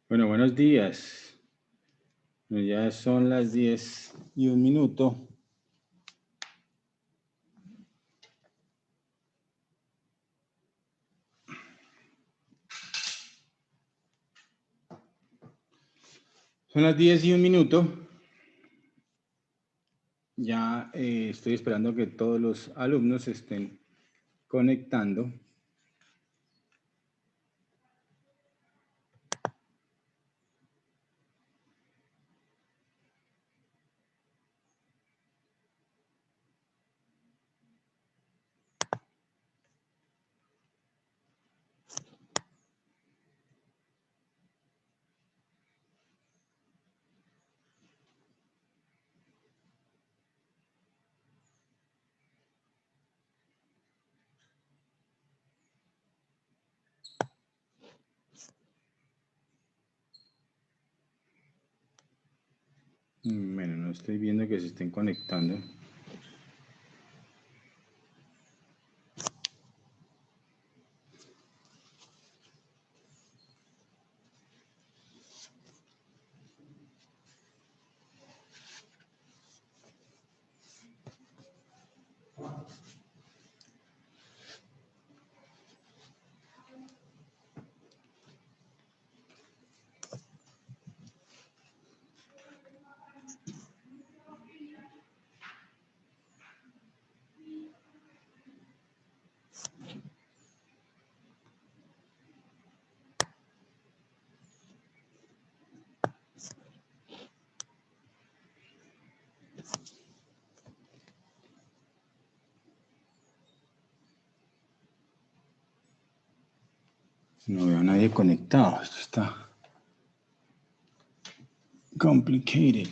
Bueno, buenos días. Ya son las 10:01. Son las 10:01. Ya estoy esperando que todos los alumnos se estén conectando. Bueno, no estoy viendo que se estén conectando. No veo a nadie conectado. Esto está complicated.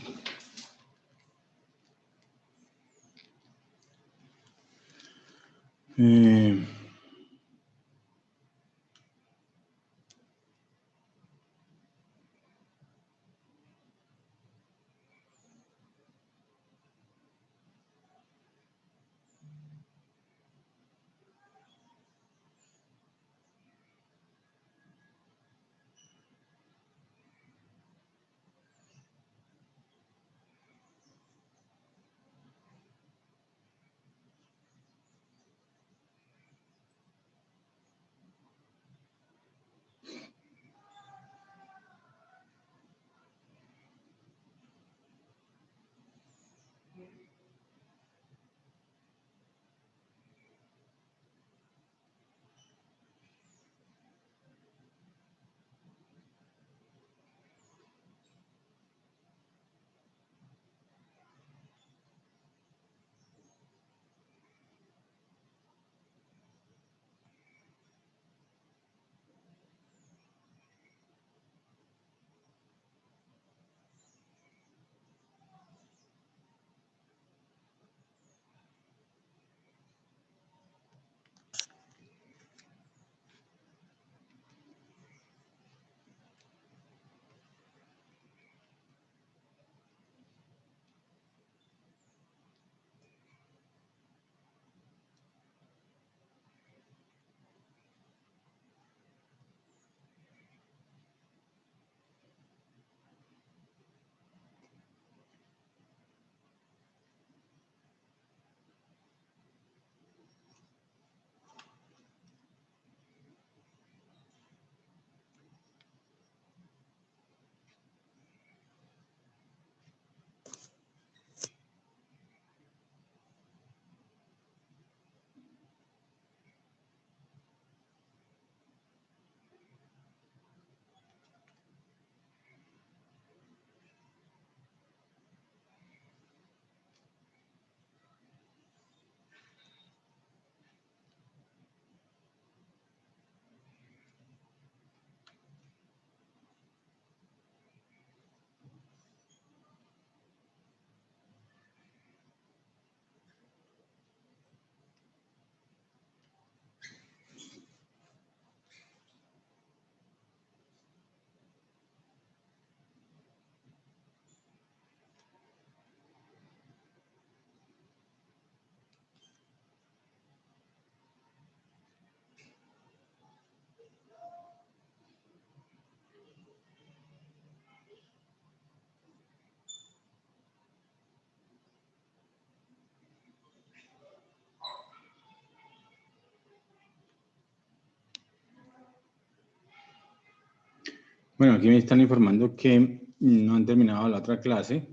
Bueno, aquí me están informando que no han terminado la otra clase,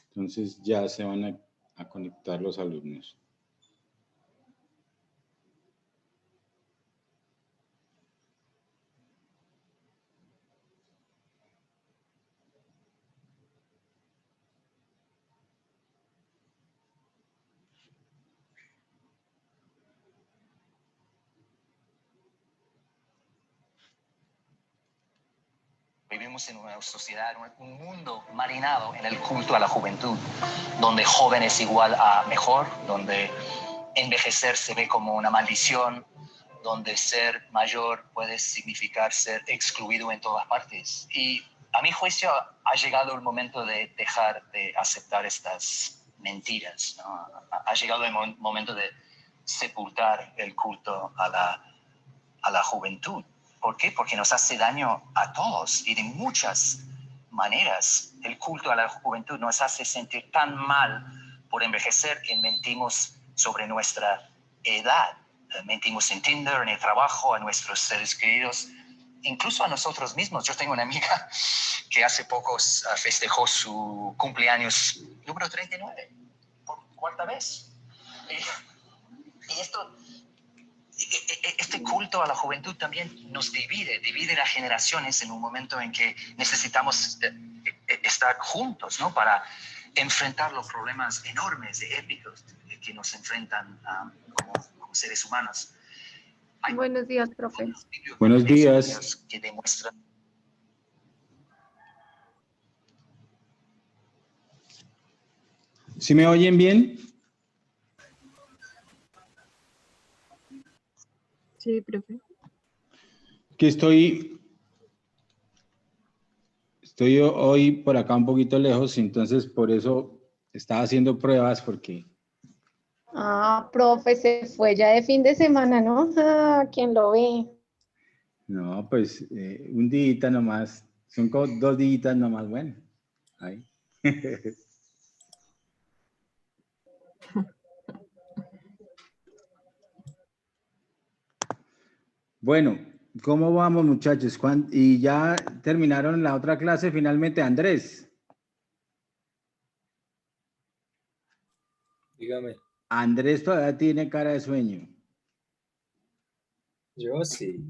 entonces ya se van a conectar los alumnos. Vivimos en una sociedad, un mundo marinado en el culto a la juventud, donde joven es igual a mejor, donde envejecer se ve como una maldición, donde ser mayor puede significar ser excluido en todas partes. Y a mi juicio ha llegado el momento de dejar de aceptar estas mentiras, ¿no? Ha llegado el momento de sepultar el culto a la juventud. ¿Por qué? Porque nos hace daño a todos y de muchas maneras. El culto a la juventud nos hace sentir tan mal por envejecer que mentimos sobre nuestra edad. Mentimos en Tinder, en el trabajo, a nuestros seres queridos, incluso a nosotros mismos. Yo tengo una amiga que hace poco festejó su cumpleaños número 39, por cuarta vez. Y esto... Este culto a la juventud también nos divide las generaciones en un momento en que necesitamos estar juntos, ¿no? Para enfrentar los problemas enormes, épicos que nos enfrentan como seres humanos. Buenos días, profe. Buenos días. Que demuestran... ¿Sí me oyen bien? Sí, profe. Que estoy hoy por acá un poquito lejos, entonces por eso estaba haciendo pruebas porque... Ah, profe, se fue ya de fin de semana, ¿no? Ah, ¿quién lo ve? No, pues un día nomás, son como 2 días nomás, bueno. Ahí. Bueno, ¿cómo vamos, muchachos? ¿Y ya terminaron la otra clase finalmente, Andrés? Dígame. Andrés todavía tiene cara de sueño. Yo sí.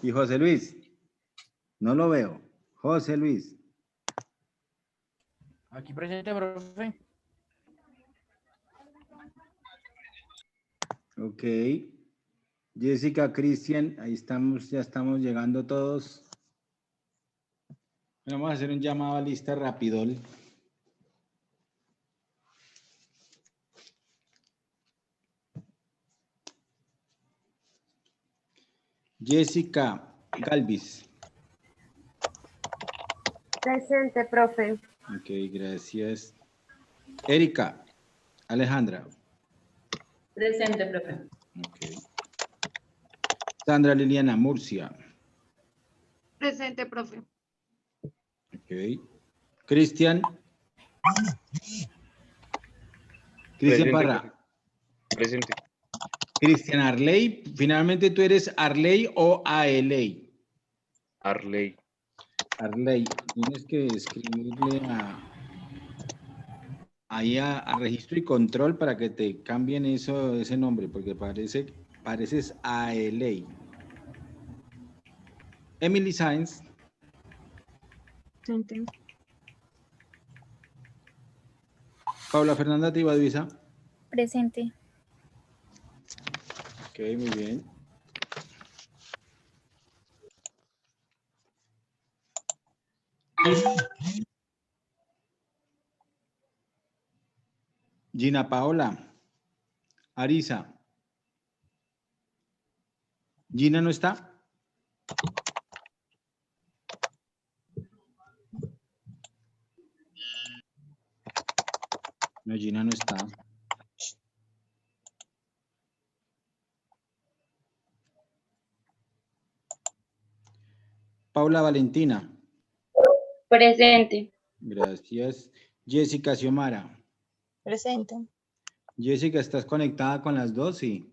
¿Y José Luis? No lo veo. José Luis. Aquí presente, profe. Ok. Jessica, Cristian, ahí estamos, ya estamos llegando todos. Vamos a hacer un llamado a lista rapidol. Jessica Galvis. Presente, profe. Ok, gracias. Erika Alejandra. Presente, profe. Ok. Sandra Liliana Murcia. Presente, profe. Ok. Cristian. Cristian Presente, Parra. profe. Presente. Cristian Arley. Finalmente, ¿tú eres Arley o Aeley? Arley. Arley. Tienes que escribirle ahí a registro y control para que te cambien ese nombre, porque pareces Aeley. Emily Sainz. Presente. Paula Fernanda Tibaduiza. Presente. Ok, muy bien. Gina Paola. Arisa. ¿Gina no está? No, Gina no está. Paula Valentina. Presente. Gracias. Jessica Xiomara. Presente. Jessica, ¿estás conectada con las dos? Sí.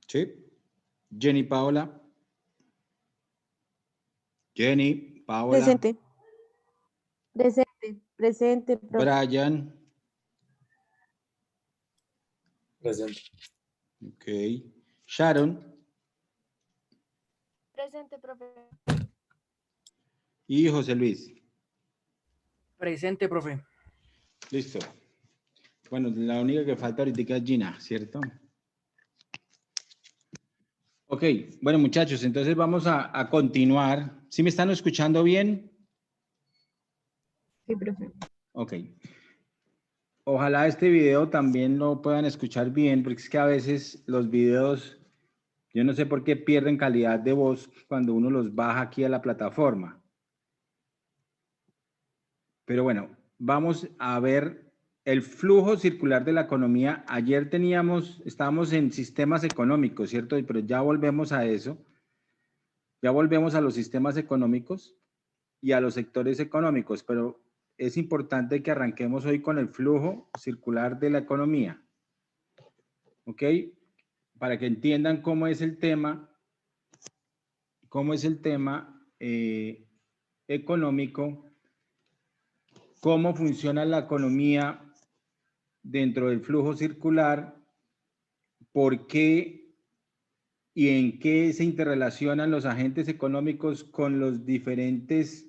Sí. Jenny Paola. Jenny Paola. Presente. Presente. Presente, profe. Brian. Presente. Ok. Sharon. Presente, profe. Y José Luis. Presente, profe. Listo. Bueno, la única que falta ahorita es Gina, ¿cierto? Ok, bueno muchachos, entonces vamos a continuar. ¿Sí me están escuchando bien? Sí, profe. Ok. Ojalá este video también lo puedan escuchar bien, porque es que a veces los videos, yo no sé por qué pierden calidad de voz cuando uno los baja aquí a la plataforma. Pero bueno, vamos a ver el flujo circular de la economía. Ayer estábamos en sistemas económicos, ¿cierto? Pero ya volvemos a eso. Ya volvemos a los sistemas económicos y a los sectores económicos, pero es importante que arranquemos hoy con el flujo circular de la economía. ¿Ok? Para que entiendan cómo es el tema económico, cómo funciona la economía dentro del flujo circular, por qué y en qué se interrelacionan los agentes económicos con los diferentes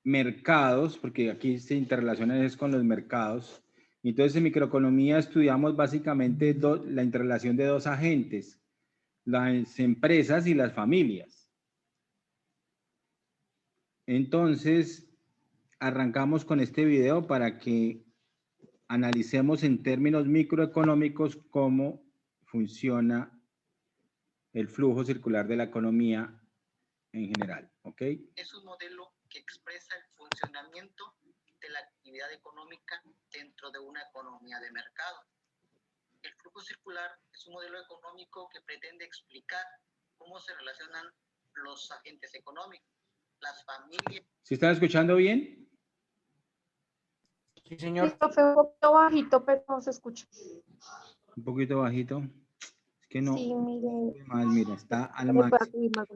mercados, porque aquí se interrelacionan es con los mercados. Entonces en microeconomía estudiamos básicamente la interrelación de dos agentes, las empresas y las familias. Entonces arrancamos con este video para que analicemos en términos microeconómicos cómo funciona el flujo circular de la economía en general, ¿ok? Es un modelo que expresa el funcionamiento de la actividad económica dentro de una economía de mercado. El flujo circular es un modelo económico que pretende explicar cómo se relacionan los agentes económicos, las familias. ¿Sí están escuchando bien? Sí, Sí, señor. profe, un poquito bajito, pero no se escucha. Un poquito bajito. Es que no. Sí, mire. Mal, mira, está al Le puedo máximo. subir más.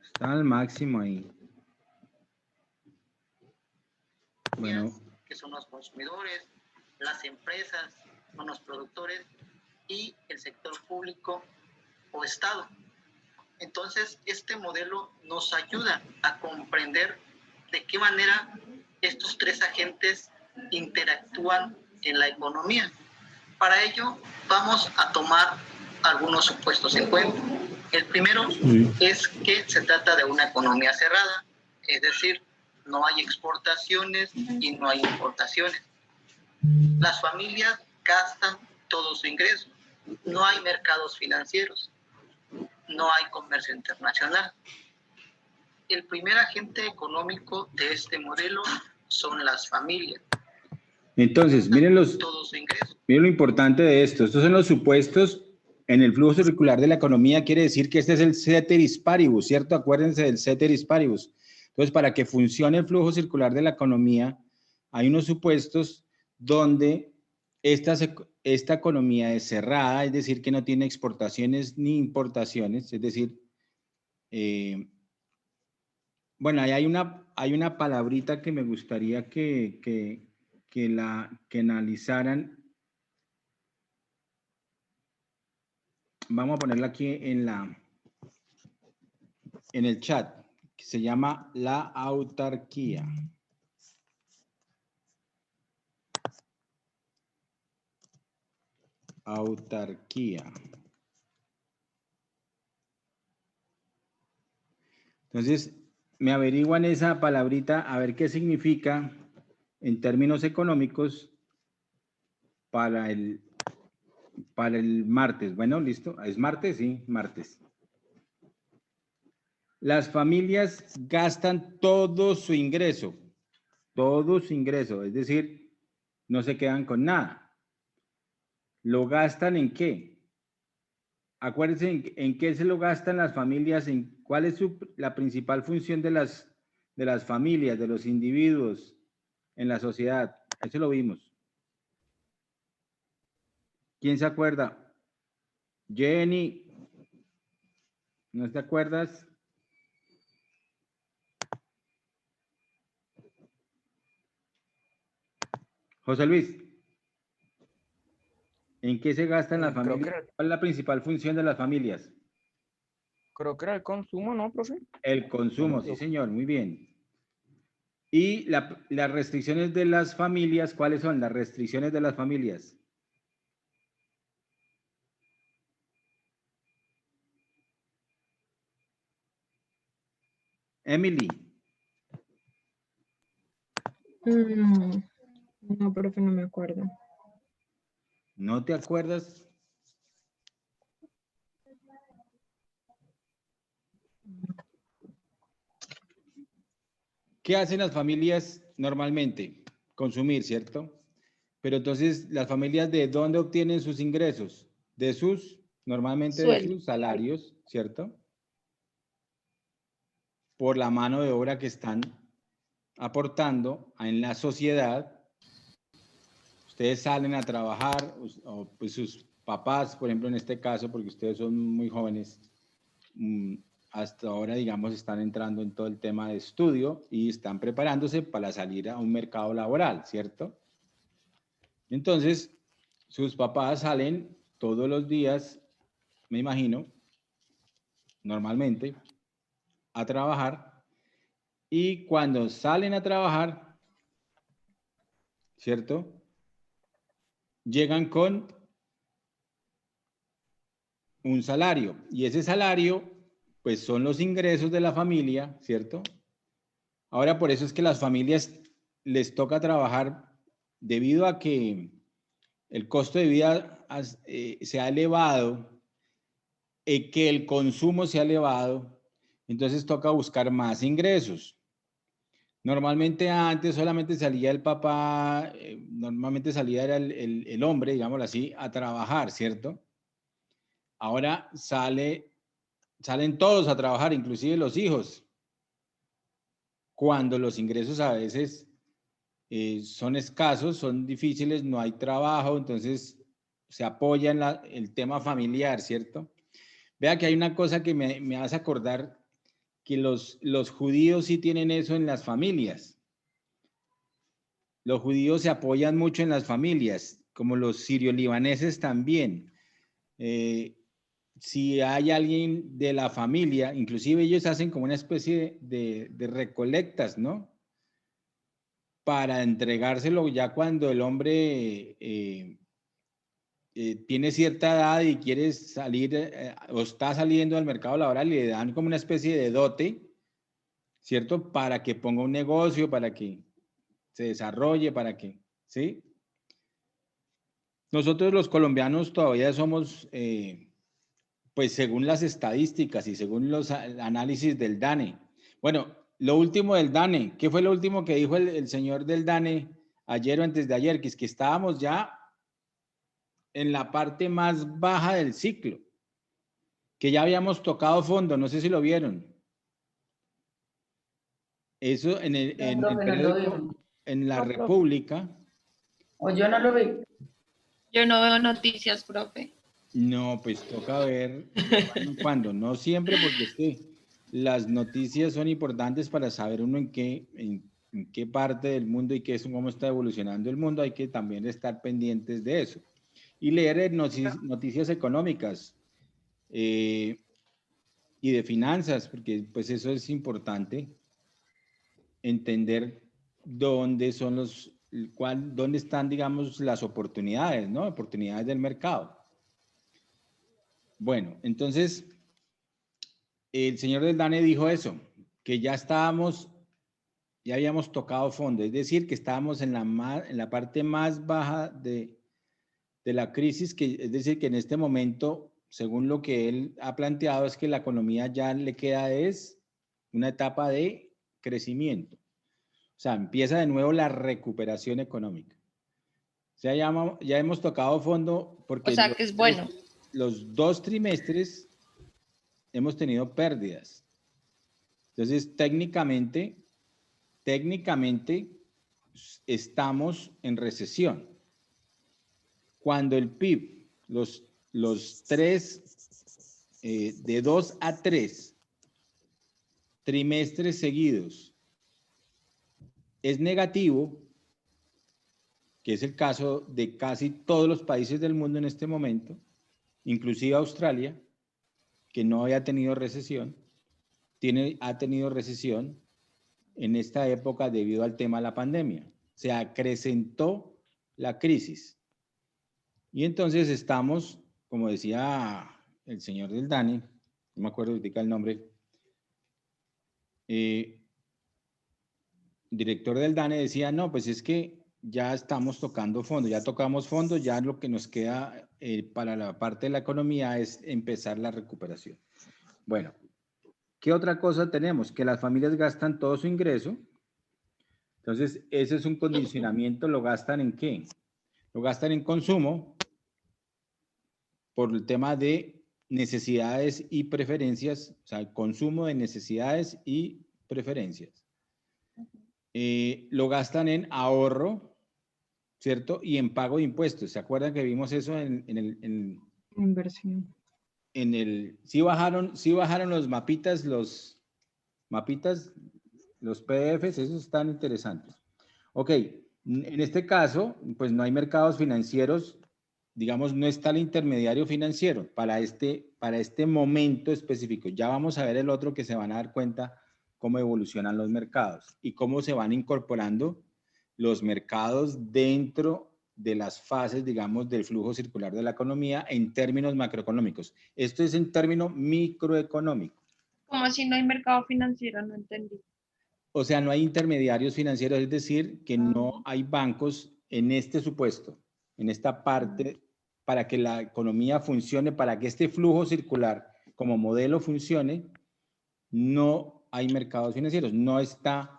Está al máximo ahí. Bueno. Que son los consumidores, las empresas, son los productores y el sector público o Estado. Entonces, este modelo nos ayuda a comprender de qué manera estos tres agentes interactúan en la economía. Para ello, vamos a tomar algunos supuestos en cuenta. El primero es que se trata de una economía cerrada, es decir, no hay exportaciones y no hay importaciones. Las familias gastan todo su ingreso. No hay mercados financieros. No hay comercio internacional. El primer agente económico de este modelo son las familias. Entonces, miren Todo su ingreso. miren lo importante de esto. Estos son los supuestos en el flujo circular de la economía. Quiere decir que este es el ceteris paribus, ¿cierto? Acuérdense del ceteris paribus. Entonces, para que funcione el flujo circular de la economía, hay unos supuestos donde esta economía es cerrada, es decir, que no tiene exportaciones ni importaciones, es decir, bueno, ahí hay una palabrita que me gustaría que analizaran. Vamos a ponerla aquí en el chat, que se llama la autarquía. Autarquía. Entonces, me averiguan esa palabrita a ver qué significa en términos económicos para el martes. Bueno, listo. ¿Es martes? Sí, martes. Las familias gastan todo su ingreso, es decir, no se quedan con nada. ¿Lo gastan en qué? Acuérdense en qué se lo gastan las familias, cuál es la principal función de las familias, de los individuos en la sociedad. Eso lo vimos. ¿Quién se acuerda? Jenny, ¿no te acuerdas? José Luis, ¿en qué se gastan las Creo que familias? ¿Cuál es la principal función de las familias? era el consumo, ¿no, profe? El consumo, sí señor, muy bien. Y las restricciones de las familias, ¿cuáles son las restricciones de las familias? Emily, No, profe, no me acuerdo. ¿no te acuerdas? ¿Qué hacen las familias normalmente? Consumir, ¿cierto? Pero entonces, ¿las familias de dónde obtienen sus ingresos? De sus, normalmente de Sueldo. sus salarios, ¿cierto? Por la mano de obra que están aportando en la sociedad. Ustedes salen a trabajar, o pues sus papás, por ejemplo, en este caso, porque ustedes son muy jóvenes, hasta ahora, digamos, están entrando en todo el tema de estudio y están preparándose para salir a un mercado laboral, ¿cierto? Entonces, sus papás salen todos los días, me imagino, normalmente, a trabajar, y cuando salen a trabajar, ¿cierto? Llegan con un salario, y ese salario, pues son los ingresos de la familia, ¿cierto? Ahora, por eso es que las familias les toca trabajar debido a que el costo de vida se ha elevado, que el consumo se ha elevado, entonces toca buscar más ingresos. Normalmente antes solamente salía el papá, normalmente salía era el hombre, digámoslo así, a trabajar, ¿cierto? Ahora salen todos a trabajar, inclusive los hijos, cuando los ingresos a veces son escasos, son difíciles, no hay trabajo, entonces se apoya en el tema familiar, ¿cierto? Vea que hay una cosa que me hace acordar que los judíos sí tienen eso en las familias. Los judíos se apoyan mucho en las familias, como los sirio-libaneses también. Si hay alguien de la familia, inclusive ellos hacen como una especie de recolectas, ¿no? Para entregárselo ya cuando el hombre tiene cierta edad y quiere salir o está saliendo al mercado laboral y le dan como una especie de dote, ¿cierto? Para que ponga un negocio, para que se desarrolle, para que, ¿sí? Nosotros los colombianos todavía somos, pues según las estadísticas y según los análisis del DANE. Bueno, lo último del DANE, ¿qué fue lo último que dijo el señor del DANE ayer o antes de ayer? Que es que estábamos ya en la parte más baja del ciclo, que ya habíamos tocado fondo, no sé si lo vieron. Eso en el, No, en el profe, no lo periódico, vimos. en La No, profe. República. O yo no lo vi. Yo no veo noticias, profe. No, pues toca ver de cuando en cuando, no siempre, porque es que las noticias son importantes para saber uno en qué parte del mundo y cómo está evolucionando el mundo, hay que también estar pendientes de eso. Y leer noticias económicas y de finanzas, porque pues eso es importante, entender dónde dónde están, digamos, las oportunidades, ¿no? Oportunidades del mercado. Bueno, entonces, el señor del DANE dijo eso, que ya habíamos tocado fondo, es decir, que estábamos en la parte más baja de la crisis, es decir, que en este momento, según lo que él ha planteado, es que la economía ya le queda una etapa de crecimiento. O sea, empieza de nuevo la recuperación económica. O sea, ya hemos tocado fondo porque O sea, que es bueno. los 2 trimestres hemos tenido pérdidas. Entonces, técnicamente, estamos en recesión. Cuando el PIB los tres, de 2 a 3 trimestres seguidos es negativo, que es el caso de casi todos los países del mundo en este momento, inclusive Australia, que no había tenido recesión, ha tenido recesión en esta época debido al tema de la pandemia. Se acrecentó la crisis. Y entonces estamos, como decía el señor del DANE, no me acuerdo ahorita el nombre, director del DANE decía, no, pues es que ya estamos tocando fondo, ya tocamos fondo, ya lo que nos queda para la parte de la economía es empezar la recuperación. Bueno, ¿qué otra cosa tenemos? Que las familias gastan todo su ingreso. Entonces, ese es un condicionamiento. ¿Lo gastan en qué? Lo gastan en consumo por el tema de necesidades y preferencias, o sea, el consumo de necesidades y preferencias. Lo gastan en ahorro, ¿cierto? Y en pago de impuestos. ¿Se acuerdan que vimos eso en Inversión. Sí bajaron los mapitas, los PDFs, esos están interesantes. Ok, en este caso, pues no hay mercados financieros, digamos, no está el intermediario financiero para este momento específico. Ya vamos a ver el otro, que se van a dar cuenta cómo evolucionan los mercados y cómo se van incorporando los mercados dentro de las fases, digamos, del flujo circular de la economía en términos macroeconómicos. Esto es en término microeconómico. Como si no hay mercado financiero, no entendí. O sea, no hay intermediarios financieros, es decir, que no hay bancos en este supuesto, en esta parte, para que la economía funcione, para que este flujo circular como modelo funcione, no hay mercados financieros, no están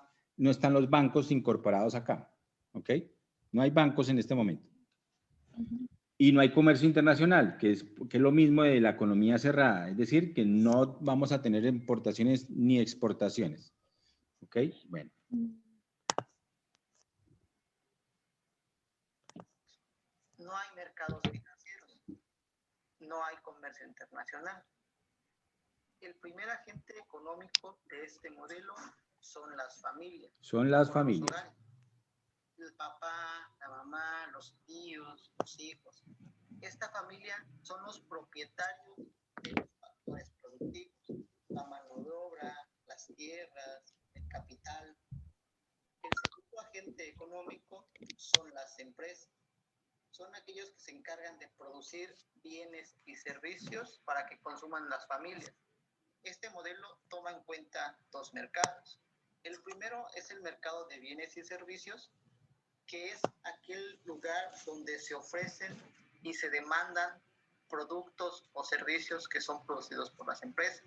los bancos incorporados acá, ¿ok? No hay bancos en este momento. Y no hay comercio internacional, que es lo mismo de la economía cerrada, es decir, que no vamos a tener importaciones ni exportaciones. ¿Ok? Bueno. No hay mercados financieros, no hay comercio internacional. El primer agente económico de este modelo son las familias. Son las familias. El papá, la mamá, los tíos, los hijos. Esta familia son los propietarios de los factores productivos, la mano de obra, las tierras, el capital. El segundo agente económico son las empresas. Son aquellos que se encargan de producir bienes y servicios para que consuman las familias. Este modelo toma en cuenta dos mercados. El primero es el mercado de bienes y servicios, que es aquel lugar donde se ofrecen y se demandan productos o servicios que son producidos por las empresas.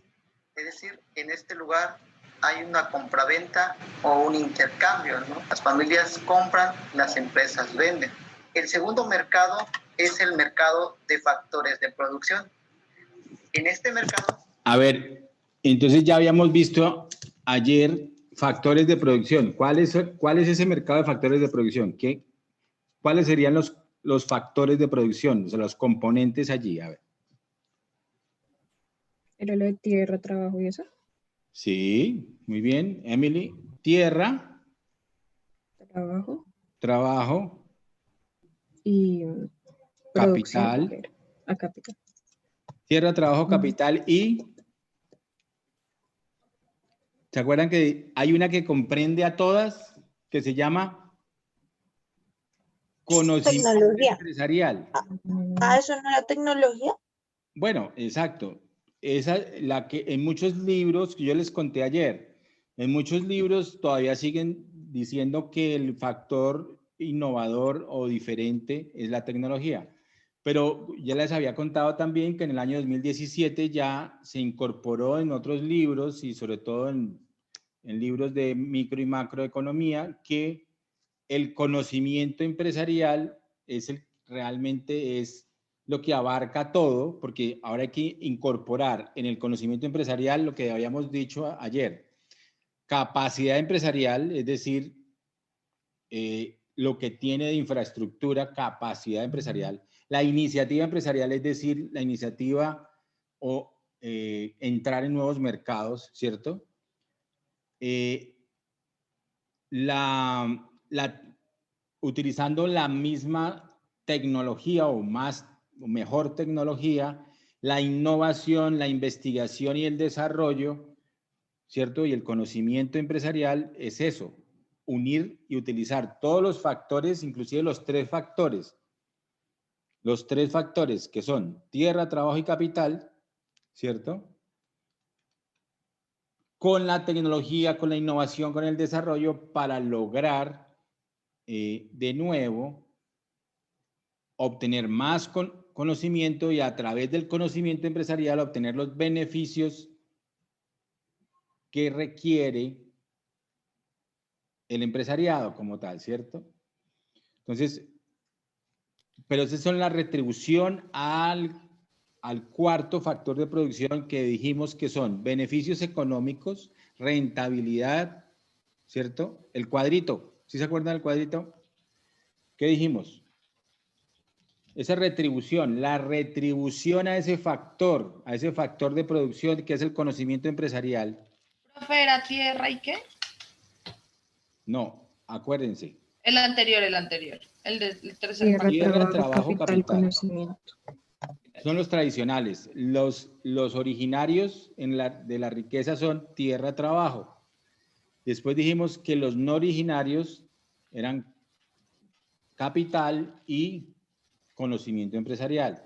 Es decir, en este lugar hay una compraventa o un intercambio, ¿no? Las familias compran, las empresas venden. El segundo mercado es el mercado de factores de producción. En este mercado... A ver, entonces ya habíamos visto ayer factores de producción. ¿Cuál es ese mercado de factores de producción? ¿Cuáles serían los factores de producción? O sea, los componentes allí. A ver. ¿Era lo de tierra, trabajo y eso? Sí, muy bien. Emily, tierra. Trabajo. Y capital. Capital. Tierra, trabajo, capital y... ¿Se acuerdan que hay una que comprende a todas, que se llama conocimiento empresarial? ¿Eso no era tecnología? Bueno, exacto. Esa, la que en muchos libros, que yo les conté ayer, en muchos libros todavía siguen diciendo que el factor innovador o diferente es la tecnología. Pero ya les había contado también que en el año 2017 ya se incorporó en otros libros y sobre todo en libros de micro y macroeconomía que el conocimiento empresarial realmente es lo que abarca todo, porque ahora hay que incorporar en el conocimiento empresarial lo que habíamos dicho ayer. Capacidad empresarial, es decir, lo que tiene de infraestructura, capacidad empresarial. La iniciativa empresarial, es decir, la iniciativa o entrar en nuevos mercados, ¿cierto? Utilizando la misma tecnología o mejor tecnología, la innovación, la investigación y el desarrollo, ¿cierto? Y el conocimiento empresarial es eso, unir y utilizar todos los factores, inclusive los tres factores que son tierra, trabajo y capital, ¿cierto? Con la tecnología, con la innovación, con el desarrollo para lograr de nuevo obtener más conocimiento y a través del conocimiento empresarial obtener los beneficios que requiere el empresariado como tal, ¿cierto? Entonces, pero esa son la retribución al cuarto factor de producción que dijimos que son beneficios económicos, rentabilidad, ¿cierto? El cuadrito, ¿sí se acuerdan del cuadrito? ¿Qué dijimos? Esa retribución, la retribución a ese factor de producción que es el conocimiento empresarial. ¿Profe, era tierra y qué? No, acuérdense. El anterior, el tercer Tierra, trabajo, capital. Conocimiento. Son los tradicionales. Los originarios de la riqueza son tierra, trabajo. Después dijimos que los no originarios eran capital y conocimiento empresarial.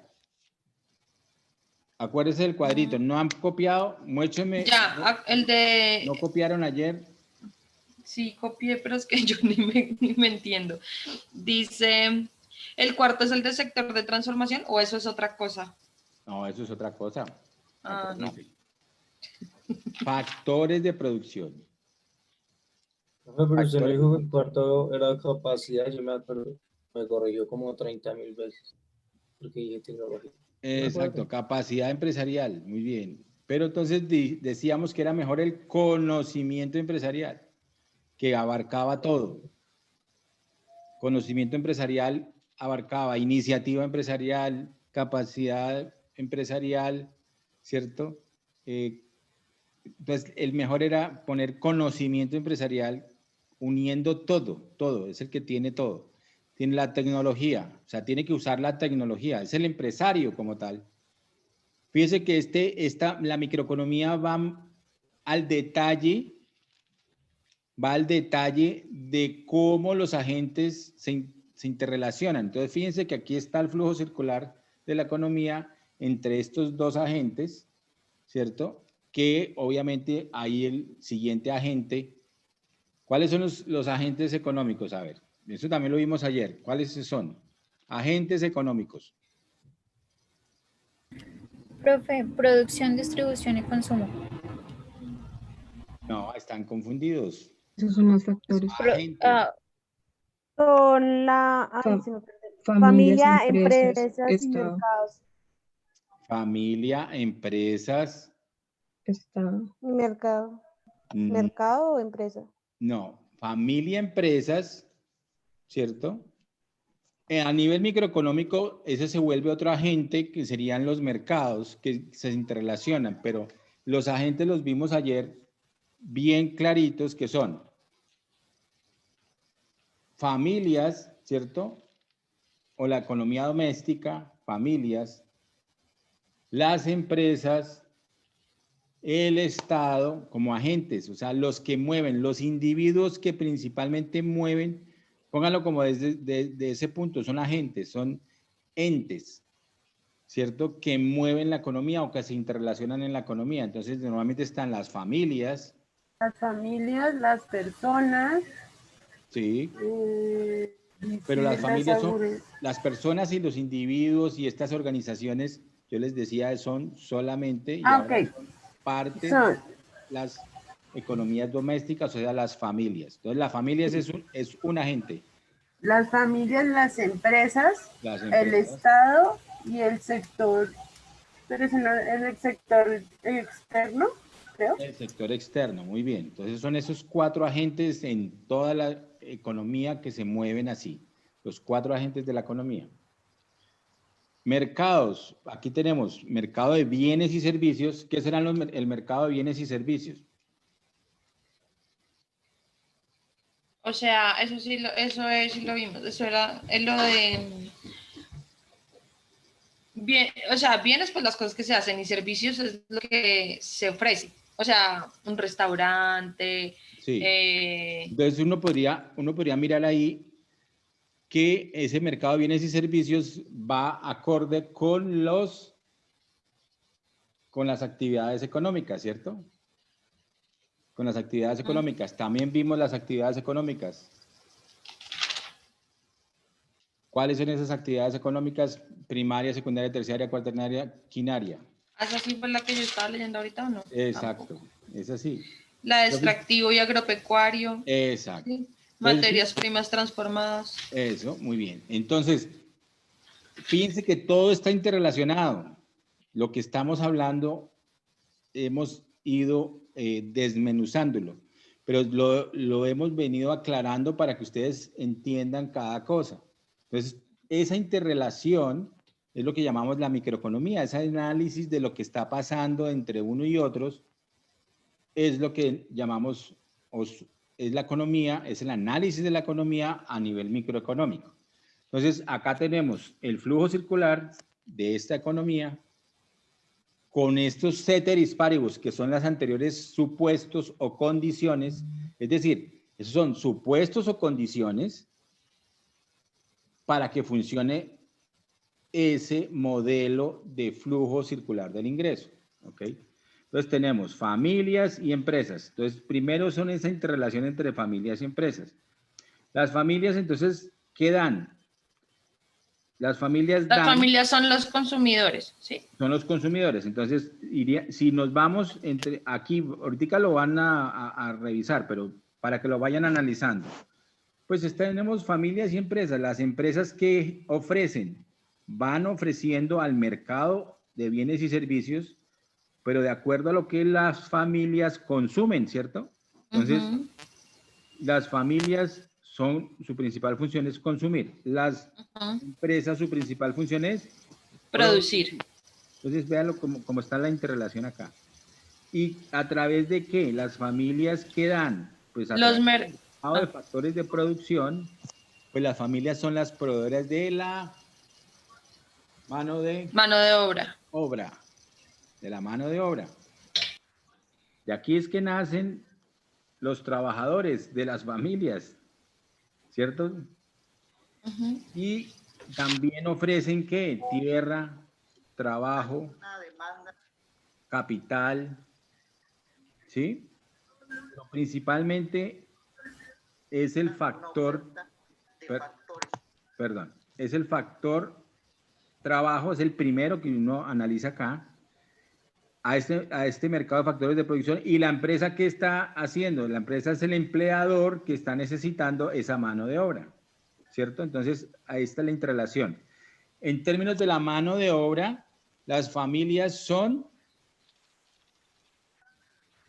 Acuérdense del cuadrito. ¿No han copiado? Muéstrame. Ya, el de... ¿No copiaron ayer? Sí, copié, pero es que yo ni me entiendo. Dice, ¿el cuarto es el del sector de transformación o eso es otra cosa? No, eso es otra cosa. Ah, no. Factores de producción. Pero usted me dijo que el cuarto era capacidad, yo me acuerdo, me corrigió como 30.000 veces, porque dije tecnología. Exacto, capacidad empresarial, muy bien. Pero entonces decíamos que era mejor el conocimiento empresarial, que abarcaba todo. Conocimiento empresarial abarcaba iniciativa empresarial, capacidad empresarial, ¿cierto? Entonces, el mejor era poner conocimiento empresarial uniendo todo, es el que tiene todo. Tiene la tecnología, o sea, tiene que usar la tecnología, es el empresario como tal. Fíjese que la microeconomía va al detalle de cómo los agentes se interrelacionan. Entonces, fíjense que aquí está el flujo circular de la economía entre estos dos agentes, ¿cierto? Que obviamente hay el siguiente agente. ¿Cuáles son los agentes económicos? A ver, eso también lo vimos ayer. ¿Cuáles son? Agentes económicos. Profe, producción, distribución y consumo. No, están confundidos. Esos son los factores. Son familia, empresas y mercados. Familia, empresas. Estado. Mercado. ¿Mercado o empresa? No, familia, empresas, ¿cierto? A nivel microeconómico, ese se vuelve otro agente que serían los mercados que se interrelacionan, pero los agentes los vimos ayer bien claritos que son familias, ¿cierto? O la economía doméstica, familias, las empresas, el Estado como agentes, o sea, los que mueven, los individuos que principalmente mueven, pónganlo como desde ese punto, son agentes, son entes, ¿cierto? Que mueven la economía o que se interrelacionan en la economía. Entonces, normalmente están las familias. Las familias, las personas. Sí. Pero las familias son, las personas y los individuos y estas organizaciones, yo les decía, son solamente parte de las economías domésticas, o sea, las familias. Entonces, las familias es un agente. Las familias, las empresas, el Estado y el sector, pero es el sector externo, creo. El sector externo, muy bien. Entonces, son esos 4 agentes en toda la economía que se mueven así. Los 4 agentes de la economía. Mercados. Aquí tenemos mercado de bienes y servicios. ¿Qué serán el mercado de bienes y servicios? O sea, eso sí, sí lo vimos. Eso es lo de... Bien, o sea, bienes, pues las cosas que se hacen y servicios es lo que se ofrece. O sea, un restaurante. Sí. Entonces uno podría mirar ahí que ese mercado de bienes y servicios va acorde con las actividades económicas, ¿cierto? Con las actividades económicas. También vimos las actividades económicas. ¿Cuáles son esas actividades económicas? Primaria, secundaria, terciaria, cuaternaria, quinaria. ¿Esa sí fue la que yo estaba leyendo ahorita o no? Exacto, Tampoco. es así. La de extractivo y agropecuario. Exacto. ¿Sí? Materias primas transformadas. Eso, muy bien. Entonces, fíjense que todo está interrelacionado. Lo que estamos hablando, hemos ido desmenuzándolo, pero lo hemos venido aclarando para que ustedes entiendan cada cosa. Entonces, esa interrelación es lo que llamamos la microeconomía, ese análisis de lo que está pasando entre uno y otros, es lo que llamamos, es la economía, es el análisis de la economía a nivel microeconómico. Entonces, acá tenemos el flujo circular de esta economía con estos ceteris paribus, que son las anteriores supuestos o condiciones, es decir, esos son supuestos o condiciones para que funcione ese modelo de flujo circular del ingreso, ¿ok? Entonces tenemos familias y empresas. Entonces, primero son esa interrelación entre familias y empresas. Las familias, entonces, ¿qué dan? Las familias dan... Las familias son los consumidores, ¿sí? Son los consumidores. Entonces, si nos vamos entre aquí, ahorita lo van a revisar, pero para que lo vayan analizando. Pues tenemos familias y empresas. Las empresas que ofrecen, van ofreciendo al mercado de bienes y servicios, pero de acuerdo a lo que las familias consumen, ¿cierto? Entonces, las familias su principal función es consumir. Las empresas, su principal función es producir. Entonces, véanlo como está la interrelación acá. ¿Y a través de qué? Las familias que dan, pues a través de factores de producción, pues las familias son las proveedoras de la mano de obra. De la mano de obra. Y aquí es que nacen los trabajadores de las familias, ¿cierto? Y también ofrecen ¿qué? Tierra, trabajo, capital, ¿sí? Pero principalmente es el factor, es el factor trabajo, es el primero que uno analiza acá, a este mercado de factores de producción. Y la empresa, ¿qué está haciendo? La empresa es el empleador que está necesitando esa mano de obra, ¿cierto? Entonces, ahí está la interrelación. En términos de la mano de obra, las familias son...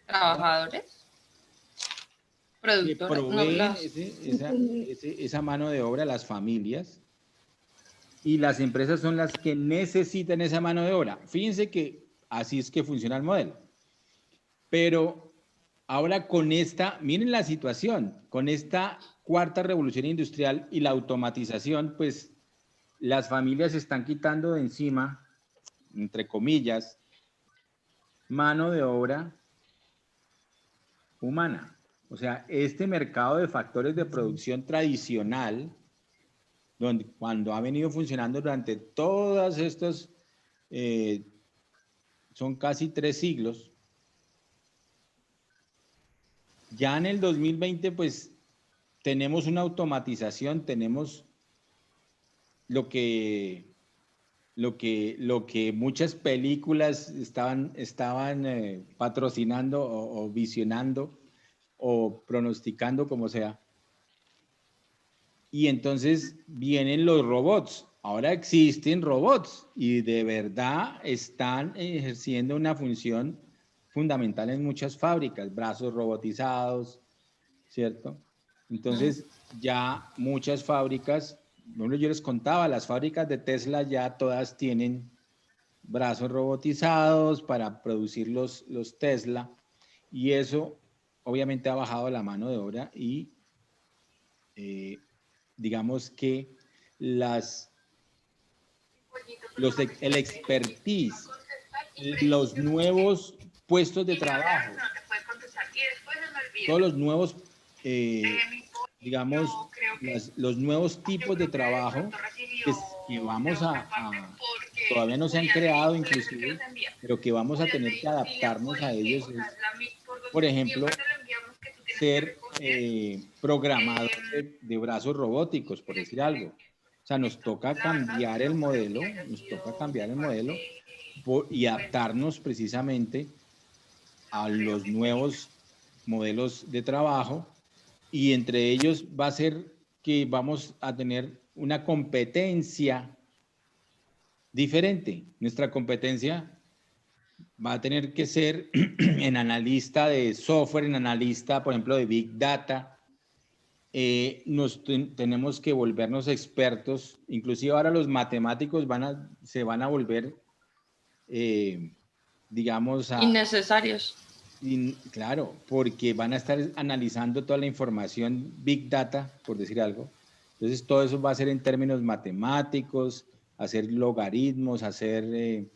Trabajadores. Productores. Proveen esa mano de obra a las familias. Y las empresas son las que necesitan esa mano de obra. Fíjense que así es que funciona el modelo. Pero ahora miren la situación, con esta cuarta revolución industrial y la automatización, pues las familias se están quitando de encima, entre comillas, mano de obra humana. O sea, este mercado de factores de producción tradicional, cuando ha venido funcionando durante todos estos, son casi 3 siglos, ya en el 2020 pues tenemos una automatización, tenemos lo que muchas películas estaban patrocinando o visionando o pronosticando, como sea. Y entonces vienen los robots. Ahora existen robots y de verdad están ejerciendo una función fundamental en muchas fábricas, brazos robotizados, ¿cierto? Entonces ya muchas fábricas bueno, yo les contaba, las fábricas de Tesla ya todas tienen brazos robotizados para producir los Tesla, y eso obviamente ha bajado la mano de obra y digamos que el expertise, los nuevos puestos de trabajo, todos los nuevos, digamos, los nuevos tipos de trabajo que todavía no se han creado inclusive, pero que vamos a tener que adaptarnos a ellos. Por ejemplo, ser programador de brazos robóticos, por decir algo. O sea, nos toca cambiar el modelo, y adaptarnos precisamente a los nuevos modelos de trabajo, y entre ellos va a ser que vamos a tener una competencia diferente. Nuestra competencia va a tener que ser en analista de software, en analista, por ejemplo, de Big Data. Tenemos que volvernos expertos. Inclusive ahora los matemáticos se van a volver, digamos... innecesarios. Claro, porque van a estar analizando toda la información Big Data, por decir algo. Entonces, todo eso va a ser en términos matemáticos, hacer logaritmos, hacer...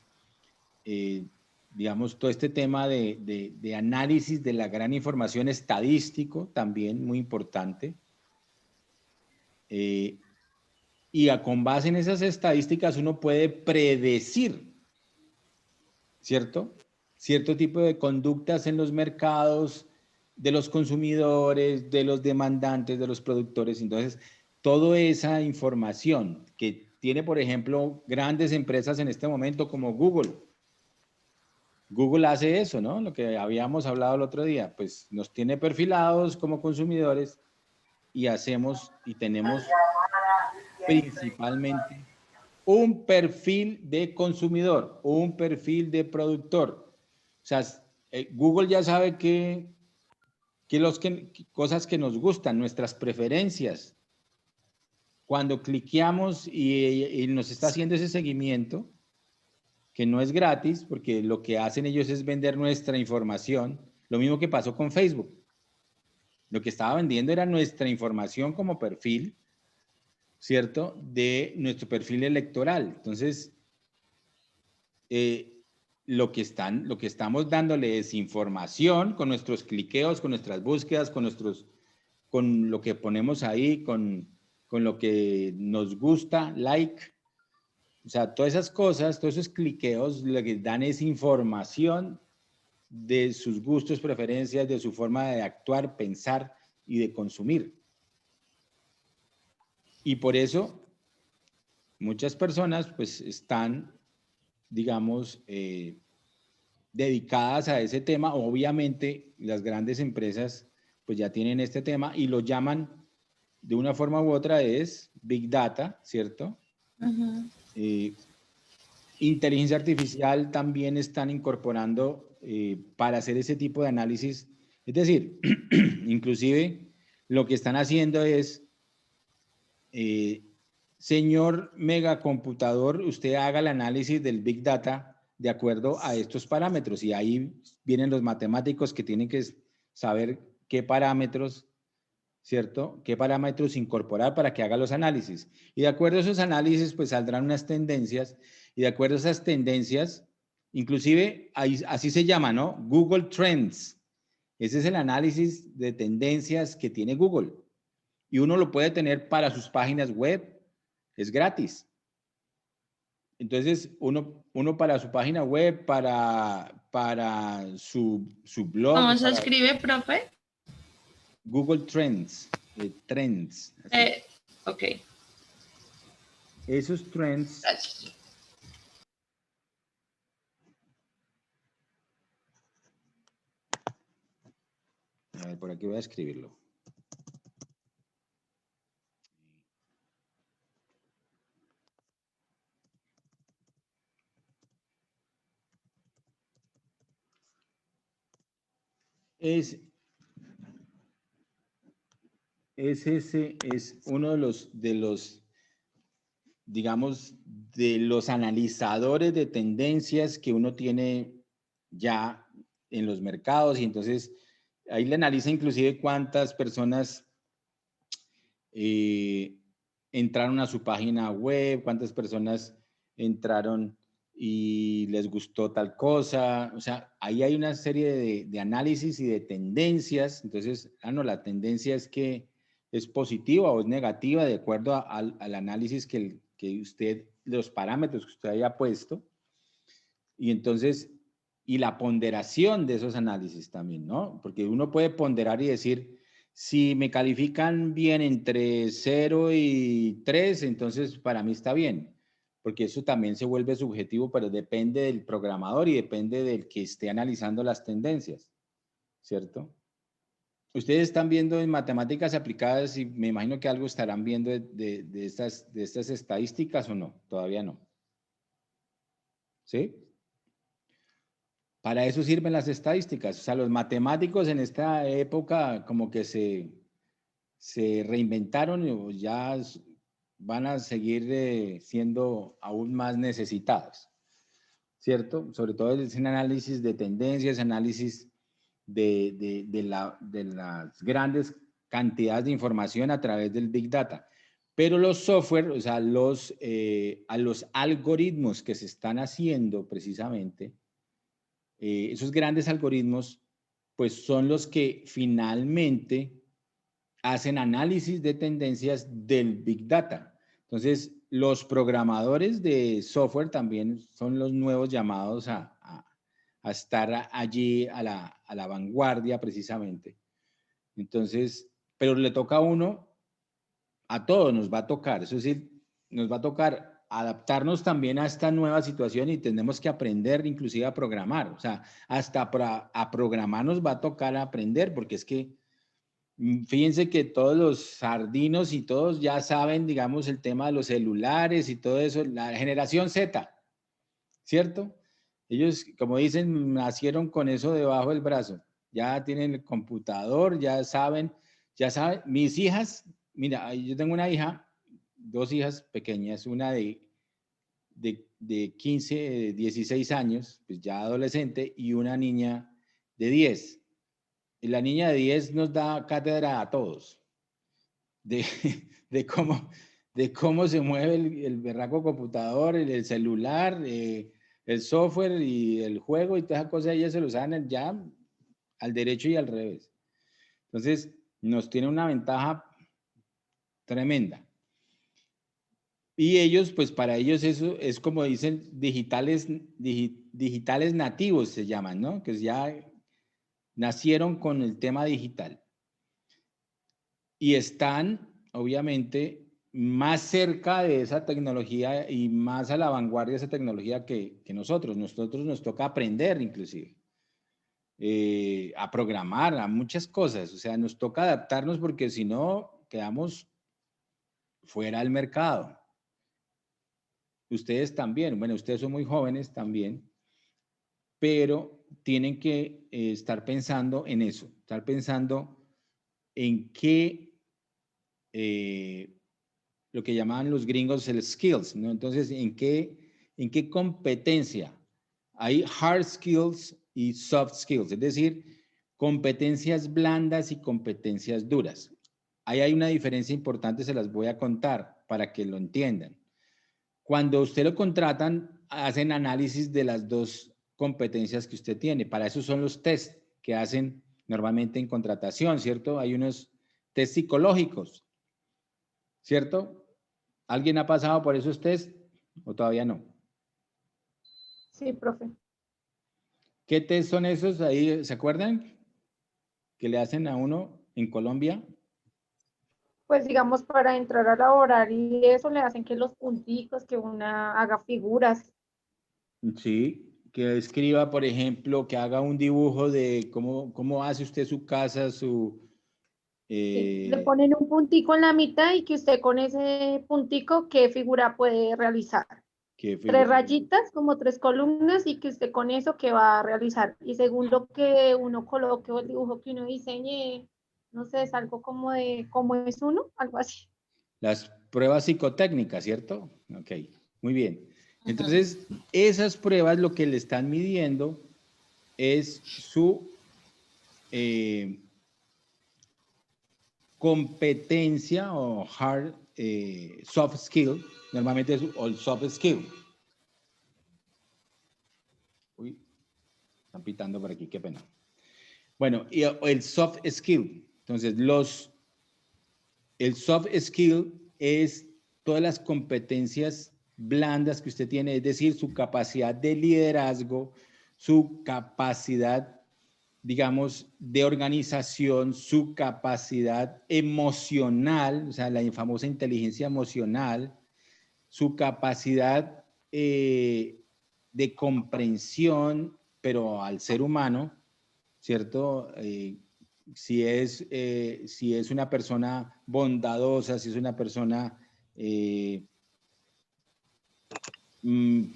digamos, todo este tema de análisis de la gran información estadístico, también muy importante. Y con base en esas estadísticas uno puede predecir, ¿cierto? Cierto tipo de conductas en los mercados, de los consumidores, de los demandantes, de los productores. Entonces, toda esa información que tiene, por ejemplo, grandes empresas en este momento como Google. Google hace eso, ¿no? Lo que habíamos hablado el otro día, pues nos tiene perfilados como consumidores y tenemos principalmente un perfil de consumidor, un perfil de productor. O sea, Google ya sabe cosas que nos gustan, nuestras preferencias. Cuando cliqueamos y nos está haciendo ese seguimiento, que no es gratis, porque lo que hacen ellos es vender nuestra información. Lo mismo que pasó con Facebook. Lo que estaba vendiendo era nuestra información como perfil, ¿cierto? De nuestro perfil electoral. Entonces, lo que estamos dándole es información con nuestros cliqueos, con nuestras búsquedas, con lo que ponemos ahí, con lo que nos gusta, like. O sea, todas esas cosas, todos esos cliqueos, lo que dan es información de sus gustos, preferencias, de su forma de actuar, pensar y de consumir. Y por eso muchas personas pues están, digamos, dedicadas a ese tema. Obviamente las grandes empresas pues ya tienen este tema y lo llaman de una forma u otra, es Big Data, ¿cierto? Inteligencia artificial también están incorporando para hacer ese tipo de análisis. Es decir, inclusive lo que están haciendo es, señor megacomputador, usted haga el análisis del Big Data de acuerdo a estos parámetros, y ahí vienen los matemáticos que tienen que saber qué parámetros, ¿cierto? ¿Qué parámetros incorporar para que haga los análisis? Y de acuerdo a esos análisis, pues saldrán unas tendencias, y de acuerdo a esas tendencias, inclusive así se llama, ¿no? Google Trends. Ese es el análisis de tendencias que tiene Google. Y uno lo puede tener para sus páginas web, es gratis. Entonces, uno para su página web, para su blog. ¿Cómo se escribe, profe? Google Trends. Trends. Ok. Esos trends. Gracias. A ver, por aquí voy a escribirlo. Ese es uno de los digamos, de los analizadores de tendencias que uno tiene ya en los mercados, y entonces ahí le analiza inclusive cuántas personas entraron a su página web, cuántas personas entraron y les gustó tal cosa. O sea, ahí hay una serie de análisis y de tendencias. Entonces, no, la tendencia es que es positiva o es negativa de acuerdo al análisis que usted, los parámetros que usted haya puesto. Y entonces, y la ponderación de esos análisis también, ¿no? Porque uno puede ponderar y decir, si me califican bien entre 0 y 3, entonces para mí está bien. Porque eso también se vuelve subjetivo, pero depende del programador y depende del que esté analizando las tendencias, ¿cierto? Ustedes están viendo en matemáticas aplicadas y me imagino que algo estarán viendo de estas estadísticas, ¿o no? Todavía no. ¿Sí? Para eso sirven las estadísticas. O sea, los matemáticos en esta época como que se reinventaron y ya van a seguir siendo aún más necesitados, ¿cierto? Sobre todo en análisis de tendencias, análisis de las grandes cantidades de información a través del Big Data. Pero los software, o sea, a los algoritmos que se están haciendo precisamente, esos grandes algoritmos, pues son los que finalmente hacen análisis de tendencias del Big Data. Entonces, los programadores de software también son los nuevos llamados a estar allí a la vanguardia precisamente. Entonces, pero le toca a uno, a todos nos va a tocar, es decir, nos va a tocar adaptarnos también a esta nueva situación y tenemos que aprender inclusive a programar. O sea, hasta a programar nos va a tocar aprender, porque es que fíjense que todos los sardinos y todos ya saben, digamos, el tema de los celulares y todo eso, la generación Z, ¿cierto? Ellos, como dicen, nacieron con eso debajo del brazo. Ya tienen el computador, ya saben. Mis hijas, mira, yo tengo una hija, 2 hijas pequeñas, una de 15, 16 años, pues ya adolescente, y una niña de 10. Y la niña de 10 nos da cátedra a todos de cómo se mueve el berraco computador, el celular, el software y el juego y todas esas cosas. Ellas se lo saben ya al derecho y al revés. Entonces, nos tiene una ventaja tremenda. Y ellos, pues para ellos eso es como dicen, digitales nativos se llaman, ¿no? Que ya nacieron con el tema digital. Y están, obviamente, más cerca de esa tecnología y más a la vanguardia de esa tecnología que nosotros. Nosotros nos toca aprender, inclusive, a programar, a muchas cosas. O sea, nos toca adaptarnos porque si no, quedamos fuera del mercado. Ustedes también, bueno, ustedes son muy jóvenes también, pero tienen que estar pensando en eso, estar pensando en qué, lo que llamaban los gringos el skills, ¿no? Entonces, ¿en qué competencia? Hay hard skills y soft skills, es decir, competencias blandas y competencias duras. Ahí hay una diferencia importante, se las voy a contar para que lo entiendan. Cuando usted lo contratan, hacen análisis de las dos competencias que usted tiene. Para eso son los test que hacen normalmente en contratación, ¿cierto? Hay unos test psicológicos, ¿cierto? ¿Alguien ha pasado por esos test o todavía no? Sí, profe. ¿Qué test son esos? Ahí, ¿se acuerdan? Que le hacen a uno en Colombia. Pues digamos, para entrar a laborar y eso le hacen que los punticos, que una haga figuras. Sí, que escriba, por ejemplo, que haga un dibujo de cómo hace usted su casa, su... Sí, le ponen un puntico en la mitad y que usted con ese puntico, ¿qué figura puede realizar? 3 rayitas, como 3 columnas, y que usted con eso, ¿qué va a realizar? Y según lo que uno coloque o el dibujo que uno diseñe, no sé, es algo como de cómo es uno, algo así. Las pruebas psicotécnicas, ¿cierto? Ok, muy bien. Entonces, esas pruebas lo que le están midiendo es su competencia o soft skill, normalmente es el soft skill. Uy, están pitando por aquí, qué pena. Bueno, y el soft skill. Entonces, el soft skill es todas las competencias blandas que usted tiene, es decir, su capacidad de liderazgo, su capacidad, digamos, de organización, su capacidad emocional, o sea, la famosa inteligencia emocional, su capacidad de comprensión, pero al ser humano, ¿cierto? Si es una persona bondadosa, si es una persona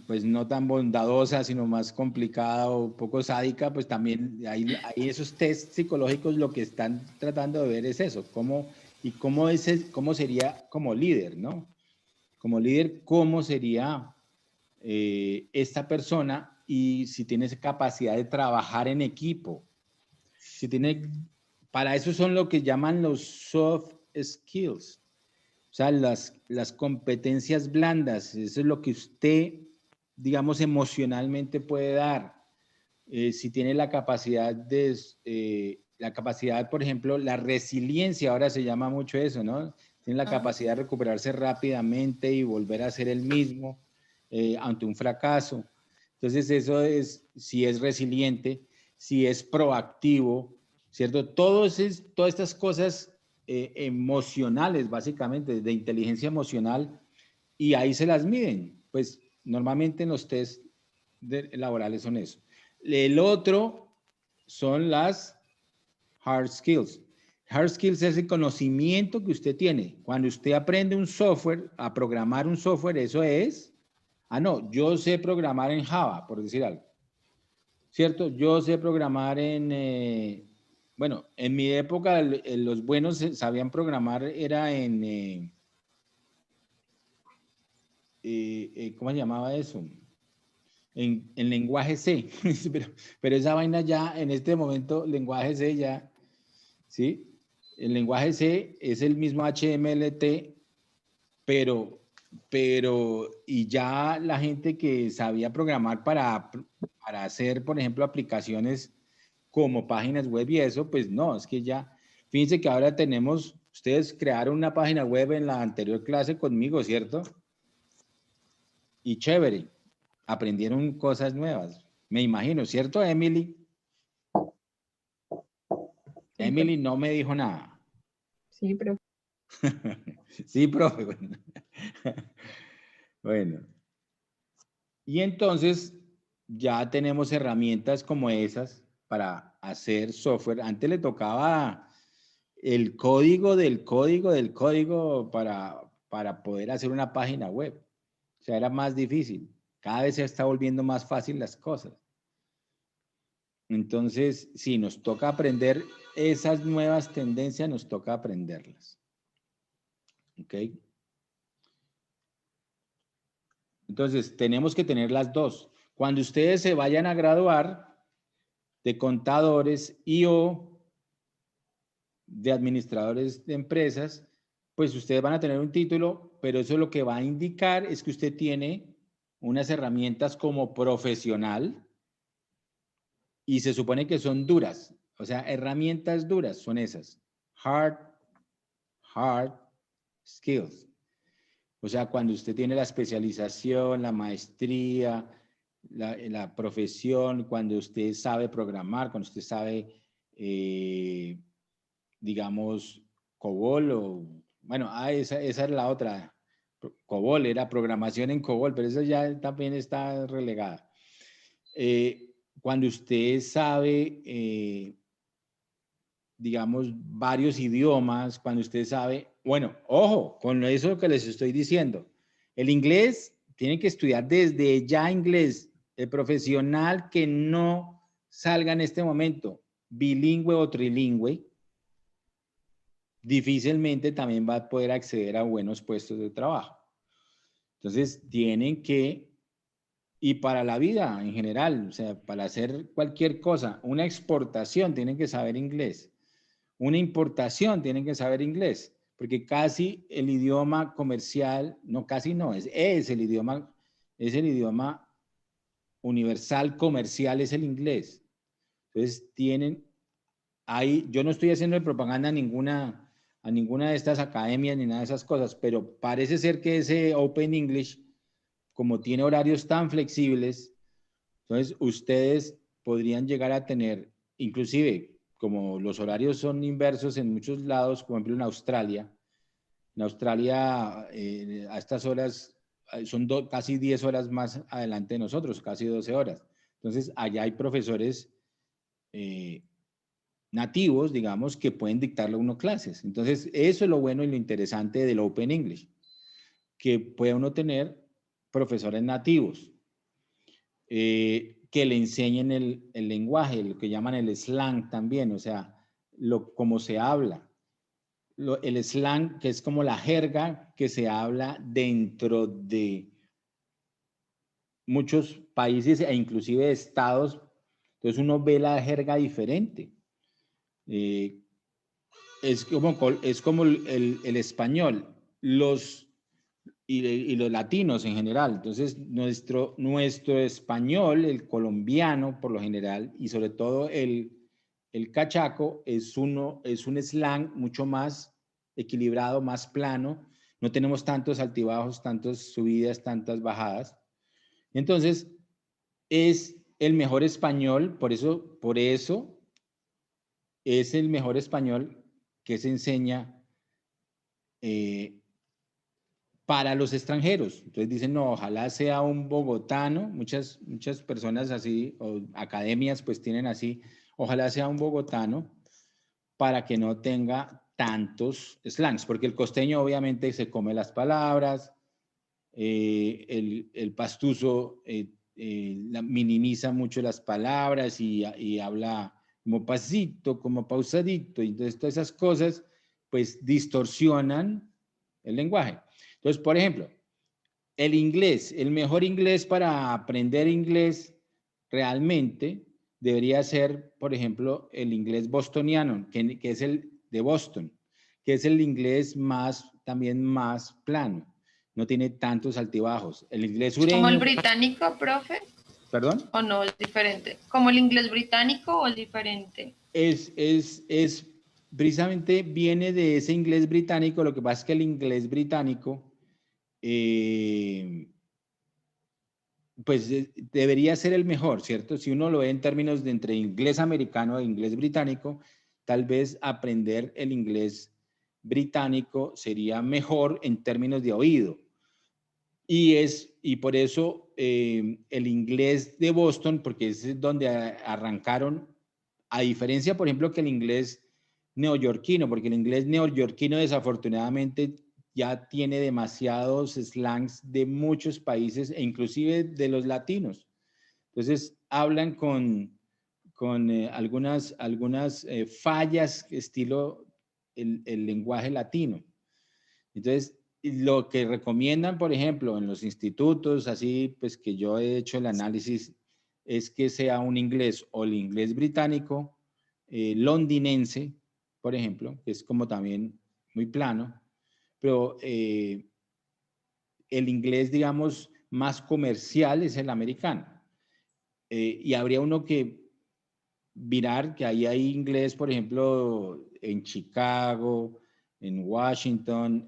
pues no tan bondadosa, sino más complicada o un poco sádica, pues también hay esos test psicológicos lo que están tratando de ver es eso, cómo sería como líder, ¿no? Como líder, cómo sería esta persona y si tiene esa capacidad de trabajar en equipo. Si tiene, para eso son lo que llaman los soft skills. O sea, las competencias blandas, eso es lo que usted, digamos, emocionalmente puede dar. Si tiene la capacidad por ejemplo, la resiliencia, ahora se llama mucho eso, ¿no? Tiene la capacidad de recuperarse rápidamente y volver a ser el mismo ante un fracaso. Entonces, eso es, si es resiliente, si es proactivo, ¿cierto? Todas estas cosas emocionales, básicamente, de inteligencia emocional, y ahí se las miden. Pues normalmente en los test laborales son eso. El otro son las hard skills. Hard skills es el conocimiento que usted tiene. Cuando usted aprende un software, a programar un software, eso es, no, yo sé programar en Java, por decir algo. ¿Cierto? Yo sé programar bueno, en mi época los buenos sabían programar, era en, ¿cómo se llamaba eso? En lenguaje C, pero esa vaina ya, en este momento, lenguaje C ya, ¿sí? El lenguaje C es el mismo HTML, y ya la gente que sabía programar para hacer, por ejemplo, aplicaciones como páginas web y eso, pues no, es que ya, fíjense que ahora ustedes crearon una página web en la anterior clase conmigo, ¿cierto? Y chévere, aprendieron cosas nuevas, me imagino, ¿cierto, Emily? Emily no me dijo nada. Sí, profe. Sí, profe. Bueno. Y entonces ya tenemos herramientas como esas para hacer software. Antes le tocaba el código del código del código para poder hacer una página web. O sea, era más difícil. Cada vez se está volviendo más fácil las cosas. Entonces, sí, nos toca aprender esas nuevas tendencias, nos toca aprenderlas. ¿Ok? Entonces, tenemos que tener las dos. Cuando ustedes se vayan a graduar de contadores o de administradores de empresas, pues ustedes van a tener un título, pero eso lo que va a indicar es que usted tiene unas herramientas como profesional y se supone que son duras. O sea, herramientas duras son esas. Hard skills. O sea, cuando usted tiene la especialización, la maestría, la profesión, cuando usted sabe programar, cuando usted sabe, digamos, COBOL o, bueno, esa es la otra. COBOL era programación en COBOL, pero eso ya también está relegada. Cuando usted sabe, digamos, varios idiomas, cuando usted sabe, bueno, ojo, con eso que les estoy diciendo, el inglés tiene que estudiar desde ya inglés. El profesional que no salga en este momento bilingüe o trilingüe, difícilmente también va a poder acceder a buenos puestos de trabajo. Entonces, tienen que, y para la vida en general, o sea, para hacer cualquier cosa, una exportación tienen que saber inglés, una importación tienen que saber inglés, porque casi el idioma comercial, no, casi no, es el idioma universal comercial, es el inglés. Entonces, tienen, ahí, yo no estoy haciendo propaganda a ninguna de estas academias ni nada de esas cosas, pero parece ser que ese Open English, como tiene horarios tan flexibles, entonces ustedes podrían llegar a tener, inclusive, como los horarios son inversos en muchos lados, por ejemplo en Australia, a estas horas son casi 10 horas más adelante de nosotros, casi 12 horas. Entonces allá hay profesores nativos, digamos, que pueden dictarle a uno clases. Entonces, eso es lo bueno y lo interesante del Open English, que puede uno tener profesores nativos que le enseñen el lenguaje, lo que llaman el slang también, o sea, cómo se habla. El slang, que es como la jerga que se habla dentro de muchos países e inclusive estados. Entonces, uno ve la jerga diferente. Es como el español, y los latinos en general. Entonces, nuestro español, el colombiano por lo general, y sobre todo el cachaco, es un slang mucho más equilibrado, más plano. No tenemos tantos altibajos, tantas subidas, tantas bajadas. Entonces, es el mejor español, por eso es el mejor español que se enseña para los extranjeros. Entonces dicen, no, ojalá sea un bogotano, muchas personas así, o academias pues tienen así, ojalá sea un bogotano para que no tenga tantos slangs, porque el costeño obviamente se come las palabras, el pastuso minimiza mucho las palabras y habla como pasito, como pausadito, y entonces todas esas cosas pues distorsionan el lenguaje. Entonces, por ejemplo, el inglés, el mejor inglés para aprender inglés realmente debería ser, por ejemplo, el inglés bostoniano, que es el de Boston, que es el inglés también más plano, no tiene tantos altibajos. El inglés sureño... ¿Como el británico, profe? ¿Perdón? ¿O no es diferente? ¿Como el inglés británico o es diferente? Es precisamente viene de ese inglés británico. Lo que pasa es que el inglés británico pues debería ser el mejor, ¿cierto? Si uno lo ve en términos de entre inglés americano e inglés británico, tal vez aprender el inglés británico sería mejor en términos de oído. Y por eso el inglés de Boston, porque es donde arrancaron, a diferencia, por ejemplo, que el inglés neoyorquino, porque el inglés neoyorquino desafortunadamente ya tiene demasiados slangs de muchos países e inclusive de los latinos. Entonces, hablan con algunas fallas estilo el lenguaje latino. Entonces, lo que recomiendan, por ejemplo, en los institutos, así pues que yo he hecho el análisis, es que sea un inglés o el inglés británico, londinense, por ejemplo, que es como también muy plano, pero el inglés, digamos, más comercial es el americano. Y habría uno que mirar que ahí hay inglés, por ejemplo, en Chicago, en Washington,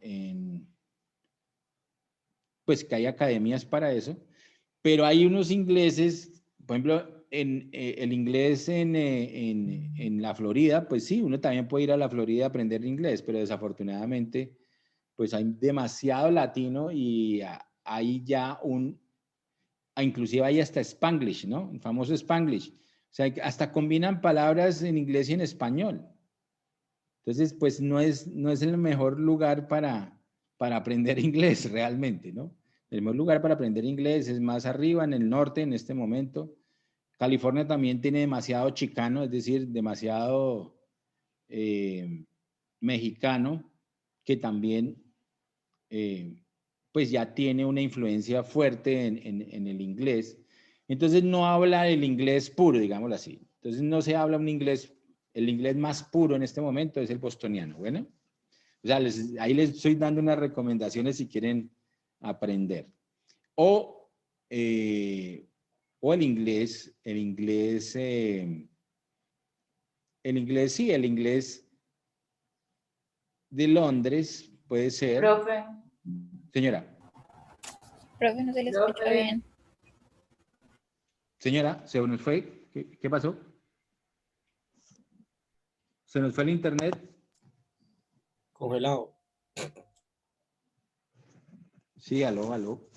pues que hay academias para eso, pero hay unos ingleses, por ejemplo, el inglés en la Florida, pues sí, uno también puede ir a la Florida a aprender inglés, pero desafortunadamente pues hay demasiado latino y hay ya inclusive hay hasta Spanglish, ¿no? El famoso Spanglish. O sea, hasta combinan palabras en inglés y en español. Entonces, pues no es el mejor lugar para aprender inglés realmente, ¿no? El mejor lugar para aprender inglés es más arriba, en el norte, en este momento. California también tiene demasiado chicano, es decir, demasiado mexicano que también pues ya tiene una influencia fuerte en el inglés. Entonces no habla el inglés puro, digámoslo así. Entonces no se habla un inglés, el inglés más puro en este momento es el bostoniano. Bueno, o sea, ahí les estoy dando unas recomendaciones si quieren aprender. O el inglés de Londres puede ser. Profe. Señora. Profe, no se le escucha bien. Señora, ¿se nos fue? ¿Qué pasó? ¿Se nos fue el internet? Congelado. Sí, aló.